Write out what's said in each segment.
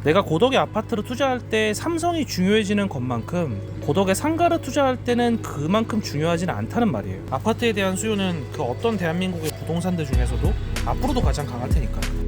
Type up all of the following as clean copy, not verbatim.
내가 고덕의 아파트를 투자할 때 삼성이 중요해지는 것만큼 고덕의 상가를 투자할 때는 그만큼 중요하지는 않다는 말이에요. 아파트에 대한 수요는 그 어떤 대한민국의 부동산들 중에서도 앞으로도 가장 강할 테니까요.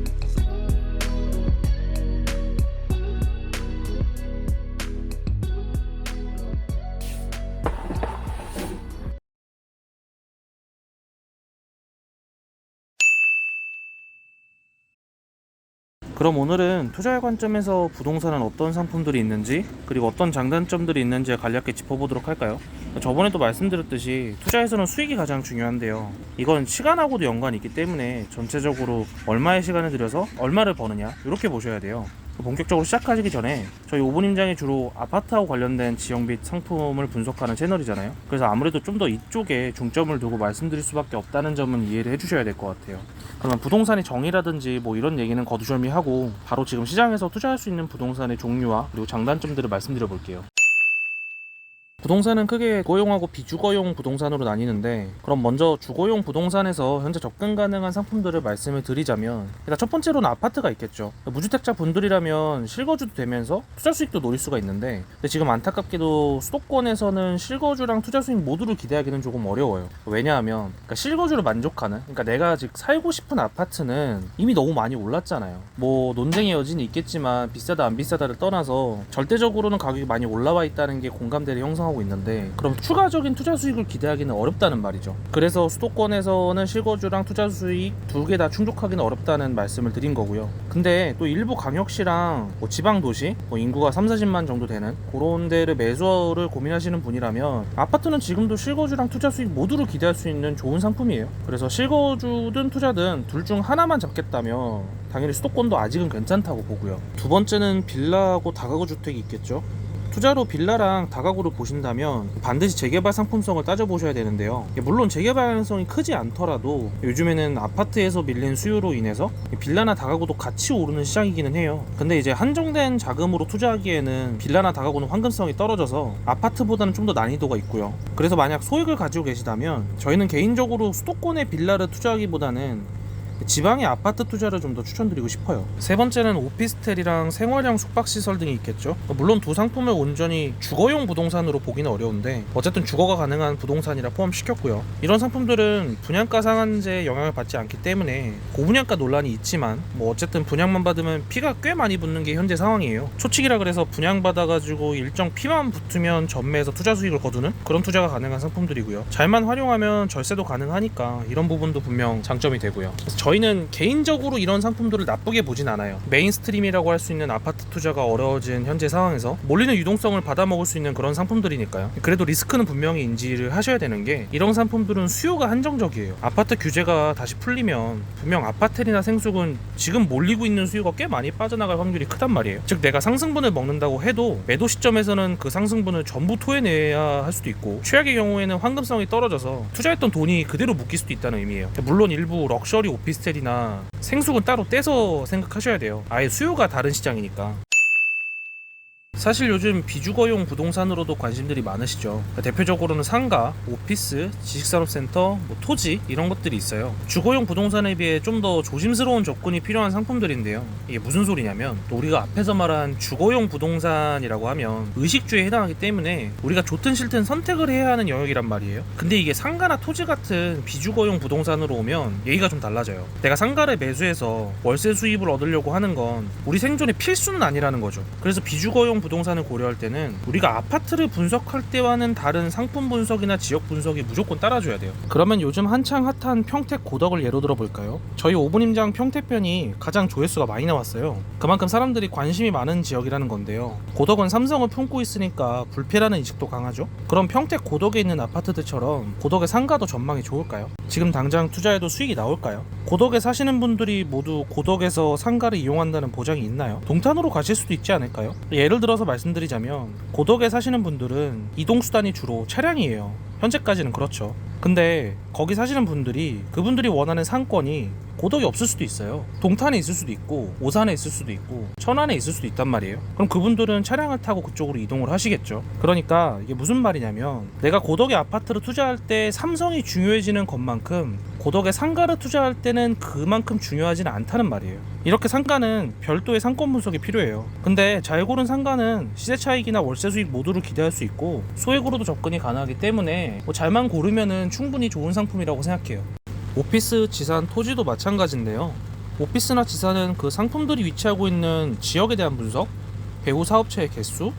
그럼 오늘은 투자의 관점에서 부동산은 어떤 상품들이 있는지, 그리고 어떤 장단점들이 있는지 간략히 짚어보도록 할까요? 저번에도 말씀드렸듯이 투자에서는 수익이 가장 중요한데요. 이건 시간하고도 연관이 있기 때문에 전체적으로 얼마의 시간을 들여서 얼마를 버느냐, 이렇게 보셔야 돼요. 본격적으로 시작하시기 전에 저희 오분임장이 주로 아파트하고 관련된 지형 및 상품을 분석하는 채널이잖아요. 그래서 아무래도 좀 더 이쪽에 중점을 두고 말씀드릴 수밖에 없다는 점은 이해를 해주셔야 될 것 같아요. 그러면 부동산의 정의라든지 뭐 이런 얘기는 거두절미하고 바로 지금 시장에서 투자할 수 있는 부동산의 종류와 그리고 장단점들을 말씀드려 볼게요. 부동산은 크게 주거용하고 비주거용 부동산으로 나뉘는데, 그럼 먼저 주거용 부동산에서 현재 접근 가능한 상품들을 말씀을 드리자면, 일단 첫 번째로는 아파트가 있겠죠. 무주택자 분들이라면 실거주도 되면서 투자 수익도 노릴 수가 있는데, 근데 지금 안타깝게도 수도권에서는 실거주랑 투자 수익 모두를 기대하기는 조금 어려워요. 왜냐하면 실거주를 만족하는, 그러니까 내가 즉 살고 싶은 아파트는 이미 너무 많이 올랐잖아요. 뭐 논쟁의 여지는 있겠지만 비싸다 안 비싸다를 떠나서 절대적으로는 가격이 많이 올라와 있다는 게 공감대를 형성하고 있는데, 그럼 추가적인 투자 수익을 기대하기는 어렵다는 말이죠. 그래서 수도권에서는 실거주랑 투자 수익 두 개 다 충족하기는 어렵다는 말씀을 드린 거고요. 근데 또 일부 광역시랑 뭐 지방 도시, 뭐 인구가 3, 40만 정도 되는 그런 데를 매수를 고민하시는 분이라면 아파트는 지금도 실거주랑 투자 수익 모두를 기대할 수 있는 좋은 상품이에요. 그래서 실거주든 투자든 둘 중 하나만 잡겠다면 당연히 수도권도 아직은 괜찮다고 보고요. 두 번째는 빌라하고 다가구 주택이 있겠죠. 투자로 빌라랑 다가구를 보신다면 반드시 재개발 상품성을 따져보셔야 되는데요. 물론 재개발 가능성이 크지 않더라도 요즘에는 아파트에서 밀린 수요로 인해서 빌라나 다가구도 같이 오르는 시장이기는 해요. 근데 이제 한정된 자금으로 투자하기에는 빌라나 다가구는 환급성이 떨어져서 아파트보다는 좀 더 난이도가 있고요. 그래서 만약 소액을 가지고 계시다면 저희는 개인적으로 수도권의 빌라를 투자하기보다는 지방의 아파트 투자를 좀 더 추천드리고 싶어요. 세 번째는 오피스텔이랑 생활형 숙박시설 등이 있겠죠. 물론 두 상품을 온전히 주거용 부동산으로 보기는 어려운데 어쨌든 주거가 가능한 부동산이라 포함시켰고요. 이런 상품들은 분양가 상한제에 영향을 받지 않기 때문에 고분양가 논란이 있지만 뭐 어쨌든 분양만 받으면 피가 꽤 많이 붙는 게 현재 상황이에요. 초치기라 그래서 분양받아가지고 일정 피만 붙으면 전매해서 투자 수익을 거두는 그런 투자가 가능한 상품들이고요. 잘만 활용하면 절세도 가능하니까 이런 부분도 분명 장점이 되고요. 저희는 개인적으로 이런 상품들을 나쁘게 보진 않아요. 메인스트림이라고 할 수 있는 아파트 투자가 어려워진 현재 상황에서 몰리는 유동성을 받아먹을 수 있는 그런 상품들이니까요. 그래도 리스크는 분명히 인지를 하셔야 되는 게, 이런 상품들은 수요가 한정적이에요. 아파트 규제가 다시 풀리면 분명 아파텔이나 생숙은 지금 몰리고 있는 수요가 꽤 많이 빠져나갈 확률이 크단 말이에요. 즉 내가 상승분을 먹는다고 해도 매도 시점에서는 그 상승분을 전부 토해내야 할 수도 있고, 최악의 경우에는 환급성이 떨어져서 투자했던 돈이 그대로 묶일 수도 있다는 의미예요. 물론 일부 럭셔리 오피스텔이나 생숙은 따로 떼서 생각하셔야 돼요. 아예 수요가 다른 시장이니까. 사실 요즘 비주거용 부동산으로도 관심들이 많으시죠. 대표적으로는 상가, 오피스, 지식산업센터, 토지 이런 것들이 있어요. 주거용 부동산에 비해 좀 더 조심스러운 접근이 필요한 상품들인데요. 이게 무슨 소리냐면, 또 우리가 앞에서 말한 주거용 부동산이라고 하면 의식주에 해당하기 때문에 우리가 좋든 싫든 선택을 해야 하는 영역이란 말이에요. 근데 이게 상가나 토지 같은 비주거용 부동산으로 오면 얘기가 좀 달라져요. 내가 상가를 매수해서 월세 수입을 얻으려고 하는 건 우리 생존의 필수는 아니라는 거죠. 그래서 비주거용 부동산을 고려할 때는 우리가 아파트를 분석할 때와는 다른 상품 분석이나 지역 분석이 무조건 따라줘야 돼요. 그러면 요즘 한창 핫한 평택 고덕을 예로 들어 볼까요? 저희 오분임장 평택편이 가장 조회수가 많이 나왔어요. 그만큼 사람들이 관심이 많은 지역이라는 건데요. 고덕은 삼성을 품고 있으니까 불패라는 인식도 강하죠. 그럼 평택 고덕에 있는 아파트들처럼 고덕의 상가도 전망이 좋을까요? 지금 당장 투자해도 수익이 나올까요? 고덕에 사시는 분들이 모두 고덕에서 상가를 이용한다는 보장이 있나요? 동탄으로 가실 수도 있지 않을까요? 예를 들어서 말씀드리자면, 고덕에 사시는 분들은 이동수단이 주로 차량이에요. 현재까지는 그렇죠. 근데 거기 사시는 분들이 그분들이 원하는 상권이 고덕이 없을 수도 있어요. 동탄에 있을 수도 있고 오산에 있을 수도 있고 천안에 있을 수도 있단 말이에요. 그럼 그분들은 차량을 타고 그쪽으로 이동을 하시겠죠. 그러니까 이게 무슨 말이냐면, 내가 고덕의 아파트를 투자할 때 삼성이 중요해지는 것만큼 고덕에 상가를 투자할 때는 그만큼 중요하지는 않다는 말이에요. 이렇게 상가는 별도의 상권 분석이 필요해요. 근데 잘 고른 상가는 시세 차익이나 월세 수익 모두를 기대할 수 있고 소액으로도 접근이 가능하기 때문에 잘만 고르면은 충분히 좋은 상품이라고 생각해요. 오피스, 지산, 토지도 마찬가지인데요. 오피스나 지산은 그 상품들이 위치하고 있는 지역에 대한 분석, 배후 사업체의 개수,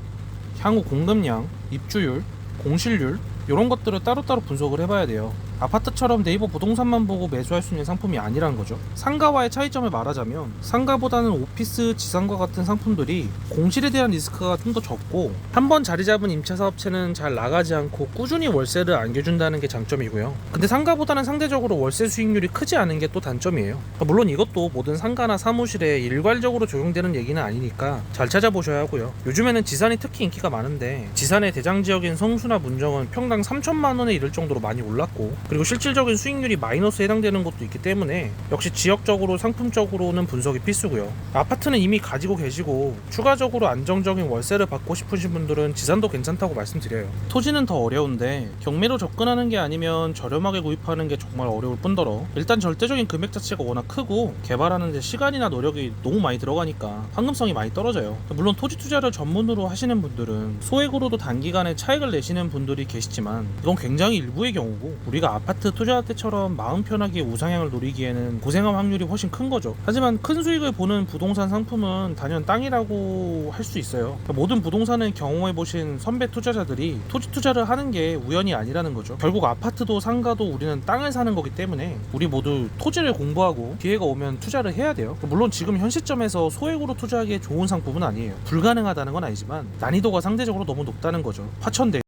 향후 공급량, 입주율, 공실률 이런 것들을 따로따로 분석을 해봐야 돼요. 아파트처럼 네이버 부동산만 보고 매수할 수 있는 상품이 아니란 거죠. 상가와의 차이점을 말하자면 상가보다는 오피스, 지상과 같은 상품들이 공실에 대한 리스크가 좀 더 적고 한번 자리 잡은 임차 사업체는 잘 나가지 않고 꾸준히 월세를 안겨준다는 게 장점이고요. 근데 상가보다는 상대적으로 월세 수익률이 크지 않은 게 또 단점이에요. 물론 이것도 모든 상가나 사무실에 일괄적으로 적용되는 얘기는 아니니까 잘 찾아보셔야 하고요. 요즘에는 지산이 특히 인기가 많은데 지산의 대장 지역인 성수나 문정은 평당 3천만 원에 이를 정도로 많이 올랐고 그리고 실질적인 수익률이 마이너스에 해당되는 것도 있기 때문에 역시 지역적으로 상품적으로는 분석이 필수고요. 아파트는 이미 가지고 계시고 추가적으로 안정적인 월세를 받고 싶으신 분들은 지산도 괜찮다고 말씀드려요. 토지는 더 어려운데 경매로 접근하는 게 아니면 저렴하게 구입하는 게 정말 어려울 뿐더러 일단 절대적인 금액 자체가 워낙 크고 개발하는 데 시간이나 노력이 너무 많이 들어가니까 황금성이 많이 떨어져요. 물론 토지 투자를 전문으로 하시는 분들은 소액으로도 단기간에 차익을 내시는 분들이 계시지만 이건 굉장히 일부의 경우고 우리가 아파트 투자할 때처럼 마음 편하게 우상향을 노리기에는 고생할 확률이 훨씬 큰 거죠. 하지만 큰 수익을 보는 부동산 상품은 단연 땅이라고 할 수 있어요. 모든 부동산을 경험해보신 선배 투자자들이 토지 투자를 하는 게 우연이 아니라는 거죠. 결국 아파트도 상가도 우리는 땅을 사는 거기 때문에 우리 모두 토지를 공부하고 기회가 오면 투자를 해야 돼요. 물론 지금 현 시점에서 소액으로 투자하기에 좋은 상품은 아니에요. 불가능하다는 건 아니지만 난이도가 상대적으로 너무 높다는 거죠. 화천대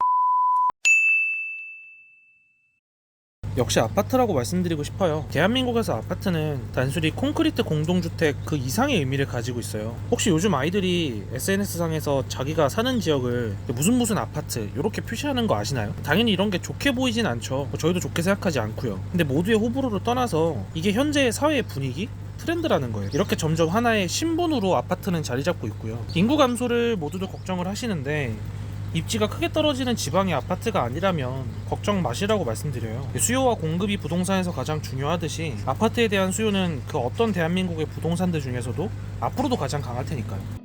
역시 아파트라고 말씀드리고 싶어요. 대한민국에서 아파트는 단순히 콘크리트 공동주택 그 이상의 의미를 가지고 있어요. 혹시 요즘 아이들이 SNS상에서 자기가 사는 지역을 무슨 아파트 이렇게 표시하는 거 아시나요? 당연히 이런 게 좋게 보이진 않죠. 저희도 좋게 생각하지 않고요. 근데 모두의 호불호를 떠나서 이게 현재의 사회의 분위기? 트렌드라는 거예요. 이렇게 점점 하나의 신분으로 아파트는 자리 잡고 있고요. 인구 감소를 모두들 걱정을 하시는데 입지가 크게 떨어지는 지방의 아파트가 아니라면 걱정 마시라고 말씀드려요. 수요와 공급이 부동산에서 가장 중요하듯이 아파트에 대한 수요는 그 어떤 대한민국의 부동산들 중에서도 앞으로도 가장 강할 테니까요.